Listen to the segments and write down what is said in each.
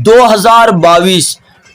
2022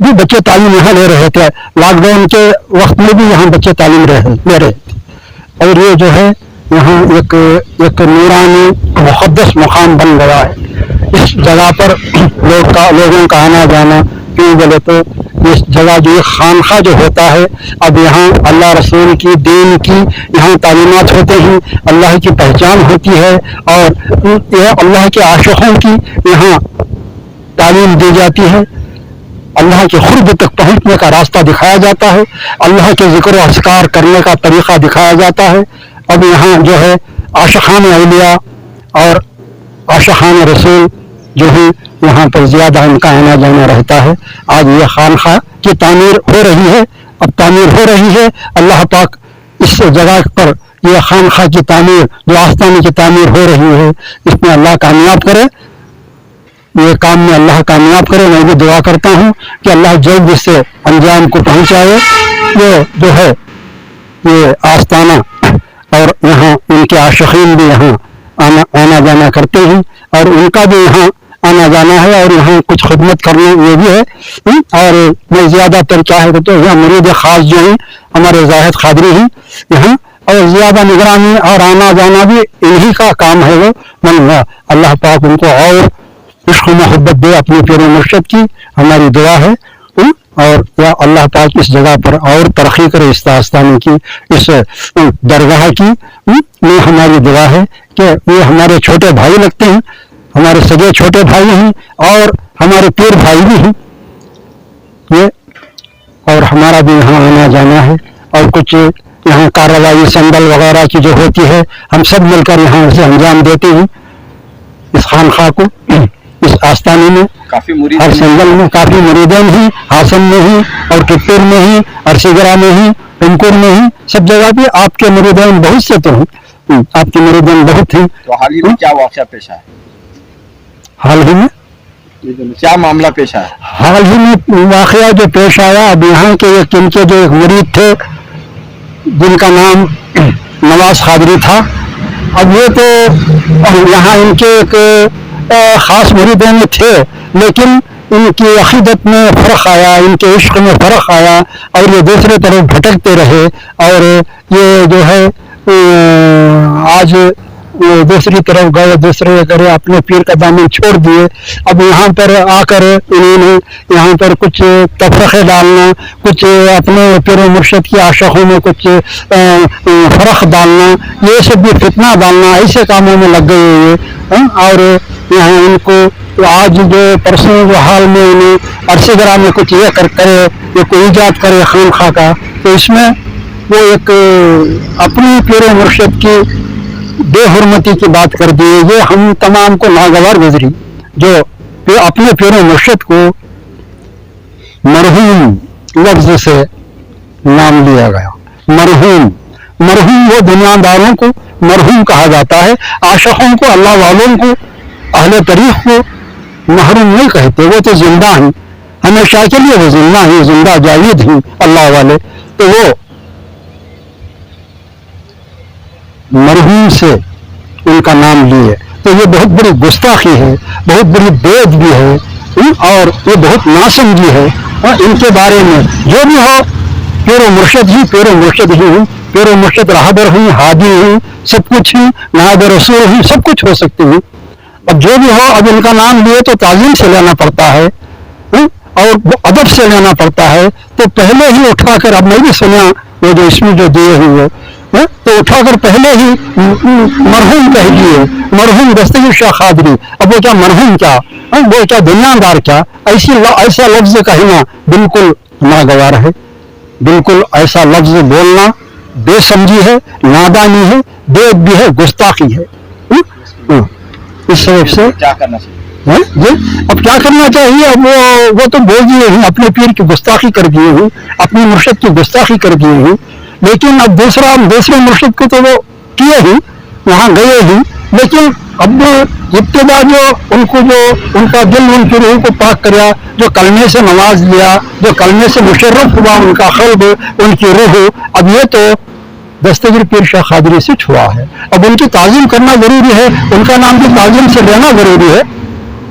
بھی بچے تعلیم یہاں لے رہے تھے. لاک ڈاؤن کے وقت میں بھی یہاں بچے تعلیم لے رہے تھے. اور یہ جو ہے یہاں ایک نورانی مقدس مقام بن گیا ہے. اس جگہ پر لوگوں کا آنا جانا کیوں بولے تو اس جگہ جو خانقاہ جو ہوتا ہے, اب یہاں اللہ رسول کی دین کی یہاں تعلیمات ہوتے ہیں, اللہ کی پہچان ہوتی ہے, اور یہ اللہ کے عاشقوں کی یہاں تعلیم دی جاتی ہے. اللہ کے قرب تک پہنچنے کا راستہ دکھایا جاتا ہے, اللہ کے ذکر و اذکار کرنے کا طریقہ دکھایا جاتا ہے. اب یہاں جو ہے عاشقان اولیاء اور عاشقان رسول جو ہے یہاں پر زیادہ ان کا آنا جانا رہتا ہے. آج یہ خانقاہ کی تعمیر ہو رہی ہے, اب تعمیر ہو رہی ہے. اللہ پاک اس جگہ پر یہ خانقاہ کی تعمیر جو آستانے کی تعمیر ہو رہی ہے, اس میں اللہ کامیاب کرے, یہ کام میں اللہ کامیاب کرے. میں بھی دعا کرتا ہوں کہ اللہ جلد اس سے انجام کو پہنچائے. یہ جو ہے یہ آستانہ اور یہاں ان کے عاشقین بھی یہاں آنا جانا کرتے ہیں, اور ان کا بھی یہاں آنا جانا ہے, اور یہاں کچھ خدمت کرنا یہ بھی ہے. اور میں زیادہ تر چاہے تو یہاں مرید خاص جو ہیں ہمارے زاہد قادری ہیں یہاں, اور زیادہ نگرانی اور آنا جانا بھی انہی کا کام ہے. وہ اللہ پاک ان کو اور عشق و محبت دے اپنے پیر و مرشد کی, ہماری دعا ہے. اور یا اللہ پاک اس جگہ پر اور ترقی کرے, اس آستانے کی, اس درگاہ کی. میں ہماری دعا ہے کہ یہ ہمارے چھوٹے بھائی لگتے ہیں, ہمارے سگے چھوٹے بھائی ہیں, اور ہمارے پیر بھائی بھی ہیں یہ, اور ہمارا بھی یہاں آنا جانا ہے. اور کچھ یہاں کارروائی سنبل وغیرہ کی جو ہوتی ہے, ہم سب مل کر یہاں اسے انجام دیتے ہیں. اس خانقاہ کو, اس آستانے میں ہر سنگل میں کافی مریدین ہیں, حاصل میں ہی اور کپور میں ہی, ارسیگرا میں ہی, پنکور میں ہی, سب جگہ پہ آپ کے مریدین بہت سے تو ہیں, آپ کے مریدین بہت ہیں. تو حال ہی میں کیا واقعہ پیش آیا؟ حال ہی میں کیا معاملہ پیش آیا؟ حال ہی میں واقعہ جو پیش آیا, اب یہاں کے ان کے جو ایک مرید تھے جن کا نام نواز قادری تھا. اب یہ تو یہاں ان کے ایک خاص مریدین تھے, لیکن ان کی عقیدت میں فرق آیا, ان کے عشق میں فرق آیا, اور یہ دوسرے طرف بھٹکتے رہے. اور یہ جو ہے آج دوسری طرف گئے, دوسرے کرے, اپنے پیر کا دامن چھوڑ دیے. اب یہاں پر آ کر انہوں نے یہاں پر کچھ تفرقے ڈالنا, کچھ اپنے پیر و مرشد کی عاشقوں میں کچھ فرق ڈالنا, یہ سب بھی فتنہ ڈالنا, ایسے کاموں میں لگ گئے ہوئے. اور یہاں ان کو آج جو پرسوں جو حال میں انہیں ارسیگرا میں کچھ یہ کرے, یہ کوئی ایجاد کرے خانقاہ کا, تو اس میں وہ ایک اپنی پیر و مرشد کی بے حرمتی کی بات کر دی. یہ ہم تمام کو ناگوار گزری جو اپنے پیر و مرشد کو مرحوم لفظ سے نام لیا گیا. مرحوم وہ دنیاداروں کو مرحوم کہا جاتا ہے, عاشقوں کو, اللہ والوں کو, اہل طریق کو محروم نہیں کہتے. وہ تو زندہ ہیں, ہمیشہ کے لیے وہ زندہ ہیں, زندہ جاوید ہیں اللہ والے. تو وہ مرحوم سے ان کا نام لیے, تو یہ بہت بڑی گستاخی ہے, بہت بڑی بید بھی ہے, اور یہ بہت ناسمجھی ہے. ان کے بارے میں جو بھی ہو, پیر و مرشد ہی پیر و مرشد ہی ہوں, پیر و مرشد راہبر ہوں, ہادی ہوں, سب کچھ ہیں, نائب رسول ہیں, سب کچھ ہو سکتے ہیں. اب جو بھی ہو, اب ان کا نام لیے تو تعظیم سے لینا پڑتا ہے اور ادب سے لینا پڑتا ہے. تو پہلے ہی اٹھا کر, اب میں بھی سنا وہ جو اس میں جو دیے ہوئے, تو اٹھا کر پہلے ہی مرحوم کہہ دیے, مرحوم دستگیر شاہ قادری. اب وہ کیا مرحوم کیا, وہ کیا دنیادار کیا, ایسا لفظ کہنا بالکل ناگوار ہے. بالکل ایسا لفظ بولنا بے سمجھی ہے, نادانی ہے, بید بھی ہے, گستاخی ہے. اس سبب سے کیا کرنا چاہیے؟ اب کیا کرنا چاہیے؟ اب وہ تو بول دیے ہیں, اپنے پیر کی گستاخی کر دیے ہیں, اپنے مرشد کی گستاخی کر دیے ہیں. لیکن اب دوسرے مرشد کو تو وہ کیے ہی, وہاں گئے ہی, لیکن اب ابتدا جو ان کا دل ان کی روح کو پاک کریا, جو کلمے سے نواز لیا, جو کلمے سے مشرف ہوا ان کا قلب, ان کی روح, اب یہ تو دستگیر پیر شاہ قادری سے چھوا ہے. اب ان کی تعظیم کرنا ضروری ہے, ان کا نام بھی تعظیم سے لینا ضروری ہے.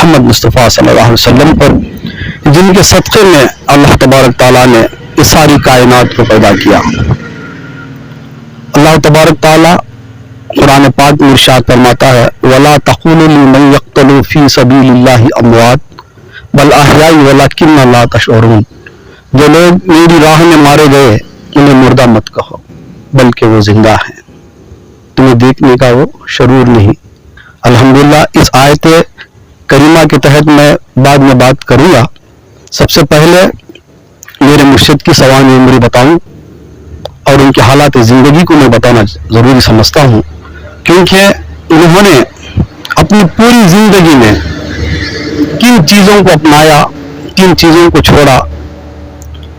محمد مصطفیٰ صلی اللہ علیہ وسلم پر، جن کے صدقے میں اللہ تبارک تعالیٰ نے اس ساری کائنات کو پیدا کیا۔ اللہ تبارک تعالیٰ قرآن پاک میں ارشاد فرماتا ہے وَلَا تَقُولُوا لِمَن يَقْتَلُ فِي سَبِيلِ اللَّهِ أَمْوَاتٌ بَلْ أَحْيَاءٌ وَلَكِنَّ لَا تَشْعُرُونَ، جو لوگ میری راہ میں مارے گئے انہیں مردہ مت کہو بلکہ وہ زندہ ہیں، تمہیں دیکھنے کا وہ شعور نہیں۔ الحمدللہ اس آیت کریمہ کے تحت میں بعد میں بات کروں گا۔ سب سے پہلے میرے مرشد کی سوانح عمری بتاؤں اور ان کے حالات زندگی کو میں بتانا ضروری سمجھتا ہوں، کیونکہ انہوں نے اپنی پوری زندگی میں کن چیزوں کو اپنایا، کن چیزوں کو چھوڑا۔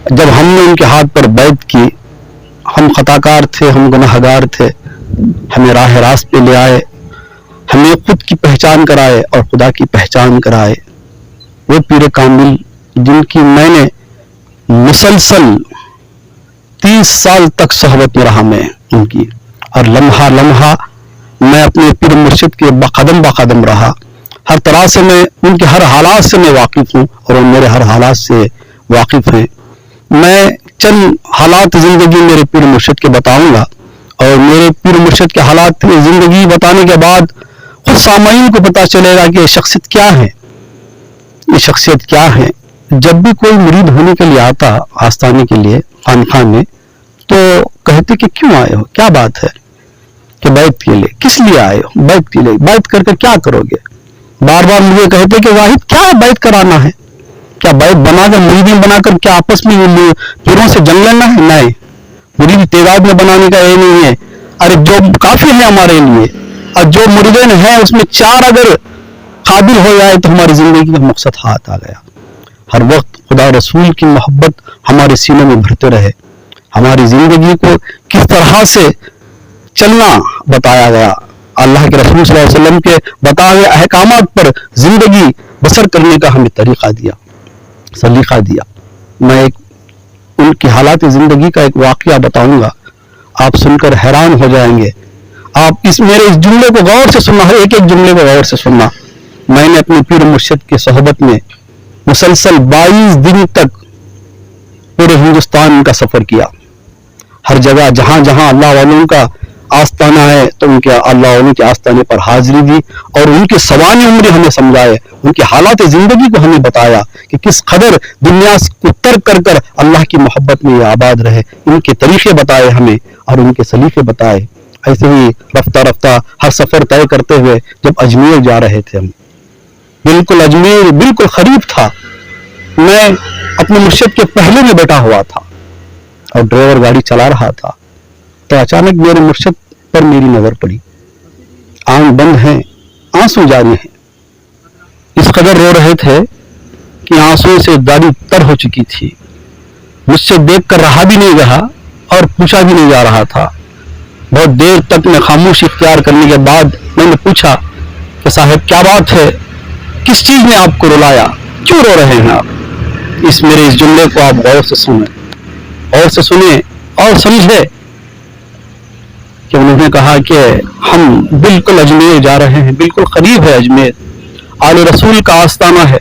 جب ہم نے ان کے ہاتھ پر بیعت کی، ہم خطاکار تھے، ہم گناہگار تھے، ہمیں راہ راست پہ لے آئے، ہمیں خود کی پہچان کرائے اور خدا کی پہچان کرائے۔ وہ پیر کامل جن کی میں نے مسلسل 30 سال تک صحبت میں رہا میں ان کی، اور لمحہ لمحہ میں اپنے پیر مرشد کے قدم بقدم رہا۔ ہر طرح سے میں ان کے ہر حالات سے میں واقف ہوں اور وہ میرے ہر حالات سے واقف ہیں۔ میں چند حالات زندگی میرے پیر مرشد کے بتاؤں گا، اور میرے پیر مرشد کے حالات زندگی بتانے کے بعد خود سامعین کو پتہ چلے گا کہ یہ شخصیت کیا ہے، یہ شخصیت کیا ہے۔ جب بھی کوئی مرید ہونے کے لیے آتا آستانے کے لیے خانقاہ میں، تو کہتے کہ کیوں آئے ہو، کیا بات ہے، کہ بیعت کے لیے کس لیے آئے ہو، بیعت کے لیے، بیعت کر کے کیا کرو گے۔ بار بار مجھے کہتے کہ واحد کیا بیعت کرانا ہے، کیا بیعت بنا کر مریدیں بنا کر کیا آپس میں پیروں سے جنگ لینا ہے؟ نہیں، مرید تعداد میں بنانے کا یہ نہیں ہے۔ ارے جو کافی ہے ہمارے لیے، اور جو مریدین ہیں اس میں 4 اگر قابل ہو جائے تو ہماری زندگی کا مقصد ہاتھ آ گیا۔ ہر وقت خدا رسول کی محبت ہمارے سینوں میں بھرتے رہے، ہماری زندگی کو کس طرح سے چلنا بتایا گیا، اللہ کے رسول صلی اللہ علیہ وسلم کے بتائے ہوئے احکامات پر زندگی بسر کرنے کا ہمیں طریقہ دیا، سلیقہ دیا۔ میں ان کی حالات زندگی کا ایک واقعہ بتاؤں گا، آپ سن کر حیران ہو جائیں گے۔ آپ میرے اس جملے کو غور سے سننا ہے، ایک ایک جملے کو غور سے سننا۔ میں نے اپنے پیر مرشد کی صحبت میں مسلسل 22 دن تک پورے ہندوستان کا سفر کیا۔ ہر جگہ جہاں جہاں اللہ والوں کا آستانہ ہے تو ان کے اللہ والوں کے آستانے پر حاضری دی، اور ان کی سوانح عمری ہمیں سمجھائے، ان کے حالات زندگی کو ہمیں بتایا کہ کس قدر دنیا کو ترک کر کر اللہ کی محبت میں یہ آباد رہے۔ ان کے طریقے بتائے ہمیں اور ان کے سلیقے بتائے۔ ایسے ہی رفتہ رفتہ ہر سفر طے کرتے ہوئے جب اجمیر جا رہے تھے، ہم بالکل اجمیر بالکل قریب تھا، میں اپنے مرشد کے پہلے میں بیٹھا ہوا تھا اور ڈرائیور گاڑی چلا رہا تھا، تو اچانک میرے مرشد پر میری نظر پڑی۔ آنکھ بند ہیں، آنسو جاری ہیں، اس قدر رو رہے تھے کہ آنسو سے داڑھی تر ہو چکی تھی۔ مجھ سے دیکھ کر رہا بھی نہیں رہا اور پوچھا بھی نہیں جا رہا تھا۔ بہت دیر تک میں خاموشی اختیار کرنے کے بعد میں نے پوچھا کہ صاحب کیا بات ہے، کس چیز نے آپ کو رلایا، کیوں رو رہے ہیں آپ؟ اس میرے اس جملے کو آپ غور سے سنیں، غور سے سنیں اور سمجھے کہ انہوں نے کہا کہ ہم بالکل اجمیر جا رہے ہیں، بالکل قریب ہے اجمیر، آل رسول کا آستانہ ہے،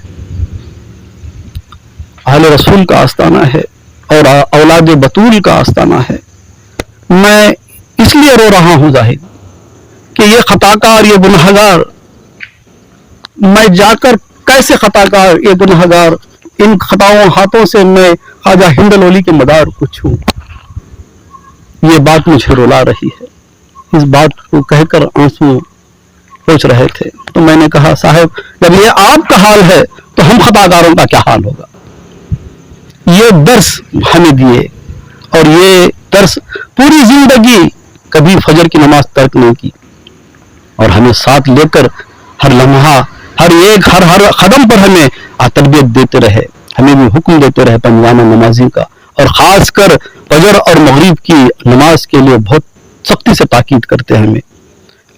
آل رسول کا آستانہ ہے اور اولاد بطول کا آستانہ ہے۔ میں اس لیے رو رہا ہوں زاہد کہ یہ خطاکار، یہ گنہگار، میں جا کر کیسے خطاکار، یہ گنہگار، ان خطاؤں ہاتھوں سے میں خواجہ ہند اولی کے مدار کو چھوں، یہ بات مجھے رلا رہی ہے۔ اس بات کو کہہ کر آنسو پوچھ رہے تھے، تو میں نے کہا صاحب جب یہ آپ کا حال ہے تو ہم خطاکاروں کا کیا حال ہوگا۔ یہ درس ہمیں دیے اور یہ درس پوری زندگی کبھی فجر کی نماز ترک نہیں کی، اور ہمیں ساتھ لے کر ہر لمحہ، ہر ایک ہر قدم پر ہمیں تربیت دیتے رہے، ہمیں بھی حکم دیتے رہے پنجانہ نمازی کا، اور خاص کر فجر اور مغرب کی نماز کے لیے بہت سختی سے تاکید کرتے ہیں ہمیں۔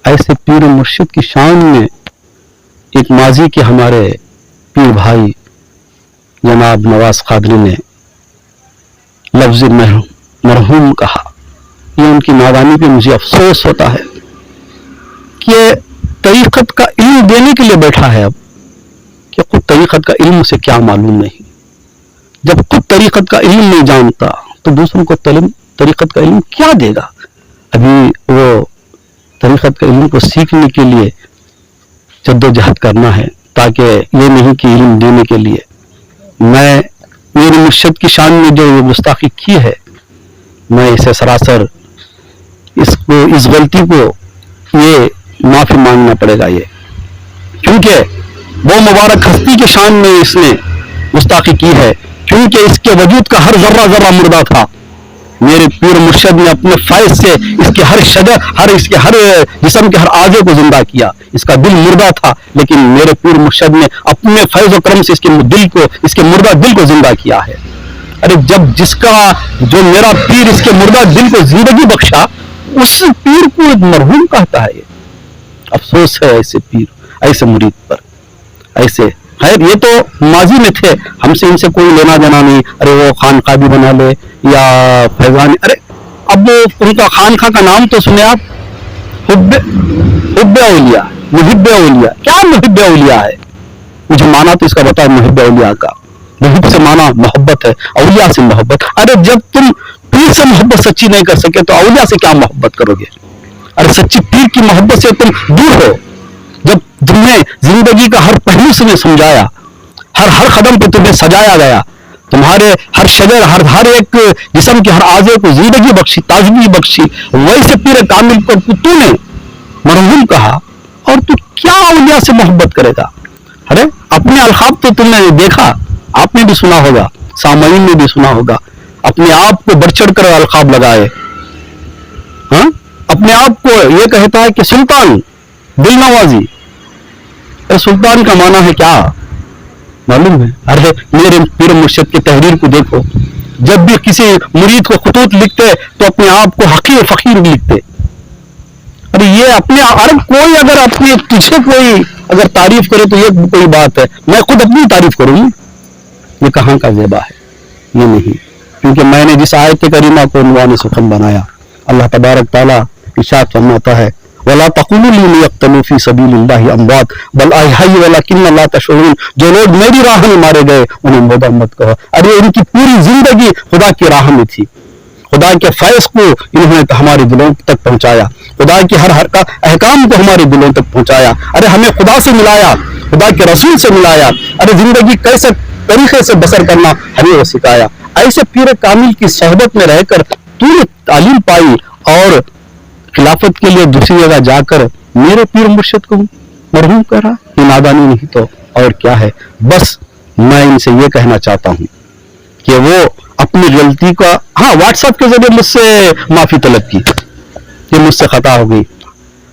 ایسے پیر مرشد کی شان میں ایک ماضی کے ہمارے پیر بھائی جناب نواز قادری نے لفظ مرحوم کہا، یہ ان کی نادانی پہ مجھے افسوس ہوتا ہے کہ طریقت کا علم دینے کے لیے بیٹھا ہے اب، طریقت کا علم اسے کیا معلوم نہیں. جب خود طریقت کا علم نہیں جانتا تو دوسروں کو طریقت کا علم کیا دے گا. ابھی وہ طریقت کا علم کو سیکھنے کے لیے جد و جہد کرنا ہے, تاکہ یہ نہیں کہ علم دینے کے لیے میں میری مرشد کی شان میں جو یہ گستاخی کی ہے, میں اسے سراسر اس غلطی کو یہ معافی مانگنا پڑے گا. یہ کیونکہ وہ مبارک ہستی کی شان میں اس نے گستاخی کی ہے, کیونکہ اس کے وجود کا ہر ذرہ ذرہ مردہ تھا. میرے پیر مرشد نے اپنے فیض سے اس کے ہر جسم کے ہر اعضے کو زندہ کیا. اس کا دل مردہ تھا, لیکن میرے پیر مرشد نے اپنے فیض و کرم سے اس کے مردہ دل کو زندہ کیا ہے. ارے جو میرا پیر اس کے مردہ دل کو زندگی بخشا, اس پیر کو ایک مرحوم کہتا ہے. افسوس ہے ایسے پیر, ایسے مرید پر. ایسے خیر یہ تو ماضی میں تھے, ہم سے ان سے کوئی لینا دینا نہیں. ارے وہ خانقاہ بھی بنا لے یا فیضان, ارے اب ان کا خانقاہ کا نام تو سنے آپ, حب اولیاء, محب اولیاء. کیا محب اولیاء ہے؟ مجھے مانا تو اس کا بتا. محب اولیاء کا محب سے مانا محبت ہے, اولیاء سے محبت. ارے جب تم پیر سے محبت سچی نہیں کر سکے تو اولیاء سے کیا محبت کرو گے؟ ارے سچی پیر کی محبت سے تم دور ہو. جب تمہیں زندگی کا ہر پہلو سے سمجھایا, ہر قدم پہ تمہیں سجایا گیا, تمہارے ہر شجر ہر ایک جسم کے ہر اعضے کو زندگی بخشی, تازگی بخشی, ویسے پیر کامل کو تو نے مرحوم کہا, اور تو کیا اولیاء سے محبت کرے گا؟ ارے اپنے القاب تو تم نے دیکھا, آپ نے بھی سنا ہوگا, سامعین نے بھی سنا ہوگا. اپنے آپ کو بڑھ چڑھ کر القاب لگائے. ہاں, اپنے آپ کو یہ کہتا ہے کہ سلطان, دل نوازی. سلطان کا معنی ہے کیا معلوم ہے؟ ارے میرے پیر مرشد کی تحریر کو دیکھو, جب بھی کسی مرید کو خطوط لکھتے تو اپنے آپ کو حقیر فقیر لکھتے. ارے یہ اپنے کوئی اگر تجھے کوئی اگر تعریف کرے تو یہ کوئی بات ہے, میں خود اپنی تعریف کروں گی. یہ کہاں کا زیبا ہے؟ یہ نہیں, کیونکہ میں نے جس آیت کریمہ کو عنوان سخن بنایا, اللہ تبارک تعالیٰ ارشاد فرماتا ہے وَلَا تَقُولُوا لِمَنْ يَقْتَلُوا فِي سَبِيلِ اللَّهِ أَمْوَاتٌ بَلْ أَحْيَاءٌ وَلَكِنَّ لَا تَشْعُرُونَ. جو لوگ میری راہ میں مارے گئے انہیں مردہ مت کہو. ارے ان کی پوری زندگی خدا کی راہ میں تھی, خدا کے فیض کو انہوں نے ہمارے دلوں تک پہنچایا, خدا کے ہر احکام کو ہمارے دلوں تک پہنچایا. ارے ہمیں خدا سے ملایا, خدا کے رسول سے ملایا. ارے زندگی کیسے طریقے سے بسر کرنا ہمیں وہ سکھایا. ایسے پیر کامل کی صحبت میں رہ کر تو نے تعلیم پائی, اور خلافت کے لیے دوسری جگہ جا کر میرے پیر مرشد کو مرحوم کہہ رہا. یہ نادانی نہیں تو اور کیا ہے؟ بس میں ان سے یہ کہنا چاہتا ہوں کہ وہ اپنی غلطی کا واٹس ایپ کے ذریعے مجھ سے معافی طلب کی کہ مجھ سے خطا ہو گئی.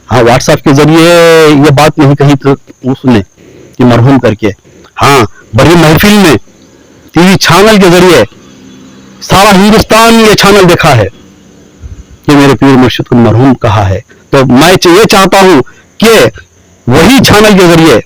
واٹس ایپ کے ذریعے یہ بات نہیں کہی تو اس نے کہ مرحوم کر کے. بڑی محفل میں ٹی وی چینل کے ذریعے سارا ہندوستان یہ چینل دیکھا ہے کہ میرے پیر مرشد کو مرحوم کہا ہے. تو میں یہ چاہتا ہوں کہ وہی چینل کے ذریعے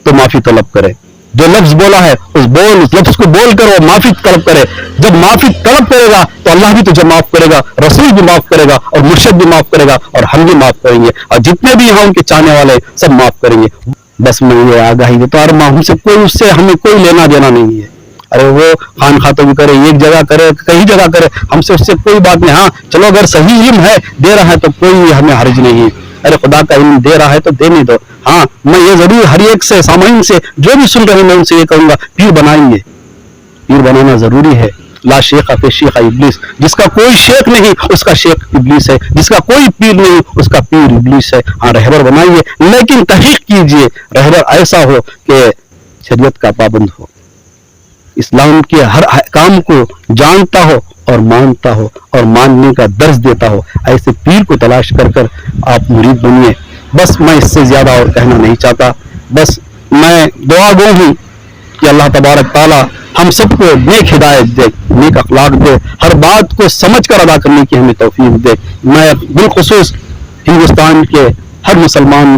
تو معافی طلب کرے. جو لفظ بولا ہے اس لفظ کو بول کر وہ معافی طلب کرے. جب معافی طلب کرے گا تو اللہ بھی تجھے معاف کرے گا, رسول بھی معاف کرے گا, اور مرشد بھی معاف کرے گا, اور ہم بھی معاف کریں گے, اور جتنے بھی یہاں ان کے چاہنے والے سب معاف کریں گے. بس میں یہ آگاہی دیتا ہوں, اور اس سے ہمیں کوئی لینا دینا نہیں ہے. ارے وہ خانقاہ تو بھی کرے, ایک جگہ کرے, کئی جگہ کرے, ہم سے اس سے کوئی بات نہیں. چلو اگر صحیح علم ہے دے رہا ہے تو کوئی ہمیں حرج نہیں ہے. ارے خدا کا علم دے رہا ہے تو دینے دو. میں یہ ضرور ہر ایک سے, سامعین سے, جو بھی سن رہے ہیں, میں ان سے یہ کہوں گا, پیر بنائیں گے, پیر بنانا ضروری ہے. لا شیخ فی شیخ ابلیس. جس کا کوئی شیخ نہیں اس کا شیخ ابلیس ہے, جس کا کوئی پیر نہیں اس کا پیر ابلیس ہے. رہبر بنائیے, لیکن تحقیق کیجئے رہبر ایسا ہو کہ شریعت کا پابند ہو, اسلام کے ہر کام کو جانتا ہو اور مانتا ہو اور ماننے کا درس دیتا ہو. ایسے پیر کو تلاش کر کر آپ مرید بنیے. بس میں اس سے زیادہ اور کہنا نہیں چاہتا. بس میں دعا گو ہوں کہ اللہ تبارک تعالیٰ ہم سب کو نیک ہدایت دے, نیک اخلاق دے, ہر بات کو سمجھ کر ادا کرنے کی ہمیں توفیق دے. میں بالخصوص ہندوستان کے ہر مسلمان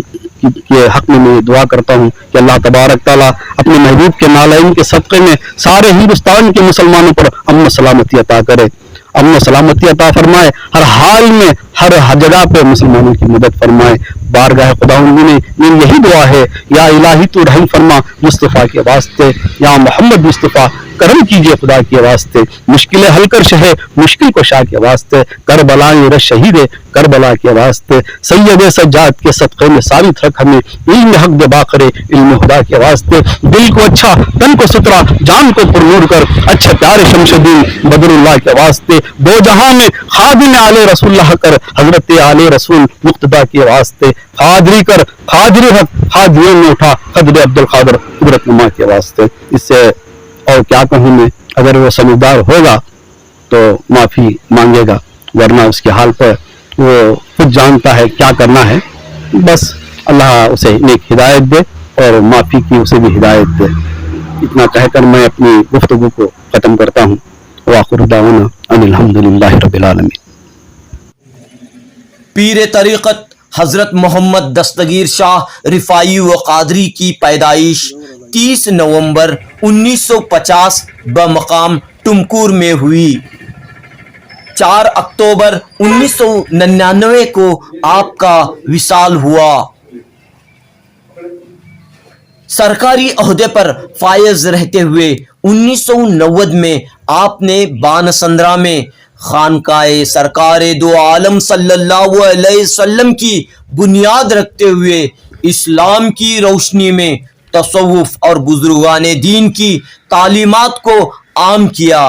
کے حق میں دعا کرتا ہوں کہ اللہ تبارک تعالیٰ اپنے محبوب کے نالین کے صدقے میں سارے ہندوستان کے مسلمانوں پر امن و سلامتی عطا کرے, امن و سلامتی عطا فرمائے. ہر حال میں ہر جگہ پہ مسلمانوں کی مدد فرمائے. بارگاہ خداوند میں میری یہی دعا ہے، یا الہی تو رحم فرما مصطفیٰ کے واسطے، یا محمد مصطفیٰ کرم کیجئے خدا کے واسطے، مشکلیں حل کر شہ مشکل کشا کے واسطے، کربلائے رش شہید کربلا کے واسطے، سید سجاد کے صدقے میں ثابت رکھ ہمیں علم حق دے باقرے علم خدا کے واسطے، دل کو اچھا تن کو سترا جان کو پر نور کر اچھا پیارے شمس الدین بدر اللہ کے واسطے، دو جہاں میں خادم آل رسول اللہ کر حضرت آل رسول مقتدا کے واسطے، قادری کر قادری حق قادریوں میں اٹھا قدر عبد القادر قدرت نما کے واسطے۔ اس سے اور کیا کہوں میں، اگر وہ سمجھدار ہوگا تو معافی مانگے گا، ورنہ اس کے حال پر وہ خود جانتا ہے کیا کرنا ہے، بس اللہ اسے نیک ہدایت دے اور معافی کی اسے بھی ہدایت دے۔ اتنا کہہ کر میں اپنی گفتگو کو ختم کرتا ہوں۔ وآخر دعوانا ان الحمدللہ رب العالمین۔ پیر طریقت حضرت محمد دستگیر شاہ رفاعی و قادری کی پیدائش 30 نومبر 1950 بمقام ٹمکور میں ہوئی۔ 4 اکتوبر 1999 کو آپ کا وصال ہوا۔ سرکاری عہدے پر فائز رہتے ہوئے 1990 میں آپ نے بانسندرا میں خانقاہ سرکار دو عالم صلی اللہ علیہ وسلم کی بنیاد رکھتے ہوئے اسلام کی روشنی میں تصوف اور بزرگان دین کی تعلیمات کو عام کیا۔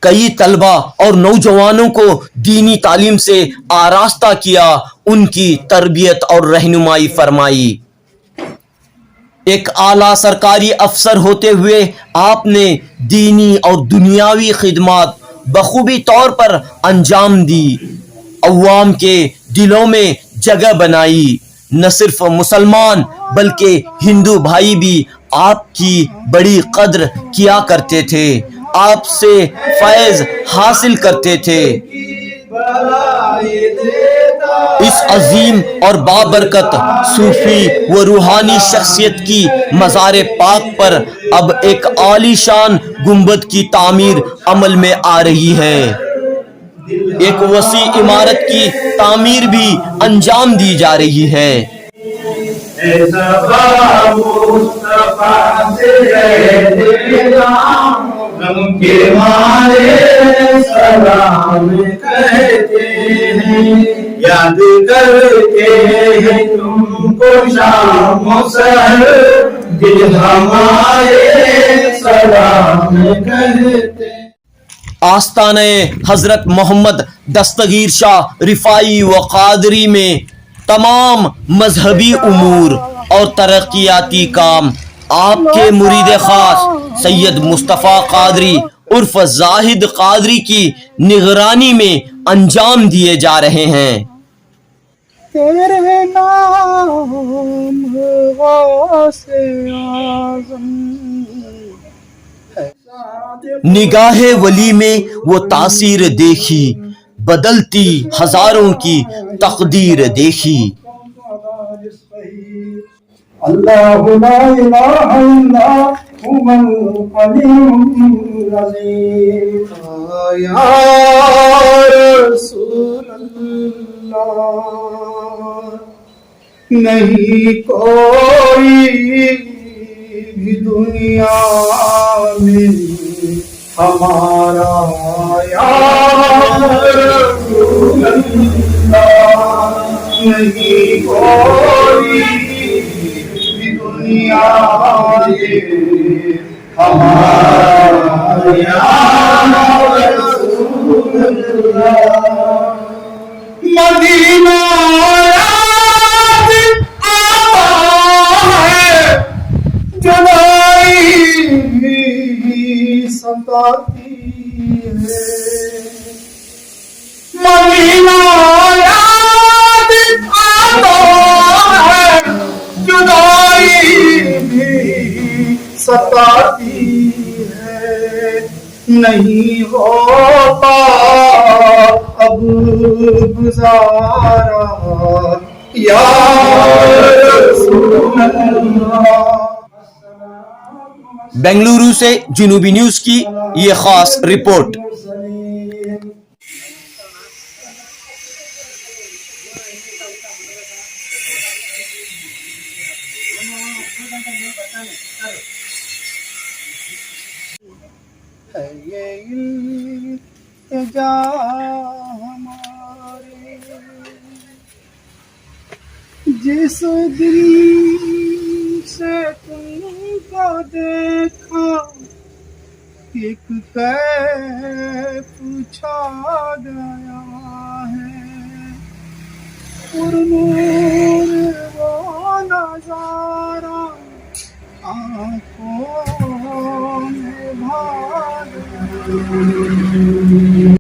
کئی طلبہ اور نوجوانوں کو دینی تعلیم سے آراستہ کیا، ان کی تربیت اور رہنمائی فرمائی۔ ایک اعلیٰ سرکاری افسر ہوتے ہوئے آپ نے دینی اور دنیاوی خدمات بخوبی طور پر انجام دی، عوام کے دلوں میں جگہ بنائی۔ نہ صرف مسلمان بلکہ ہندو بھائی بھی آپ کی بڑی قدر کیا کرتے تھے، آپ سے فیض حاصل کرتے تھے۔ اس عظیم اور بابرکت صوفی و روحانی شخصیت کی مزار پاک پر اب ایک عالی شان گنبد کی تعمیر عمل میں آ رہی ہے۔ ایک وسیع عمارت کی تعمیر بھی انجام دی جا رہی ہے۔ غم کے مارے سلام کہتے ہیں، یاد کرتے ہیں تم کو شام و سحر، دل ہمارے سلام کہتے ہیں۔ آستانہ حضرت محمد دستگیر شاہ رفاعی و قادری میں تمام مذہبی امور اور ترقیاتی کام آپ کے مرید خاص سید مصطفیٰ قادری عرف زاہد قادری کی نگرانی میں انجام دیے جا رہے ہیں۔ تیرے نام غوث اعظم، نگاہ ولی میں وہ تاثیر دیکھی، بدلتی ہزاروں کی تقدیر دیکھی۔ اللہ لا الہ الا هو القوی العظیم۔ یا رسول اللہ، نہیں کوئی بھی دنیا میں ہمارا، یا رسول اللہ، نہیں کوئی دنیا میں ہمارا، یا رسول اللہ۔ مدینہ یاد آتا ہے، جدائی بھی ستاتی ہے۔ مدینہ یاد آتا ہے، جدائی بھی ستاتی ہے۔ نہیں ہوتا اب گزارا، یا رسول اللہ۔ بنگلورو سے جنوبی نیوز کی یہ خاص رپورٹ۔ ہے یہ التجا ہماری. جس دل سے تم کو دیکھا ایک کیف چھا گیا ہے. پرنور وہ نظارہ آنکھوں میں بھا گیا.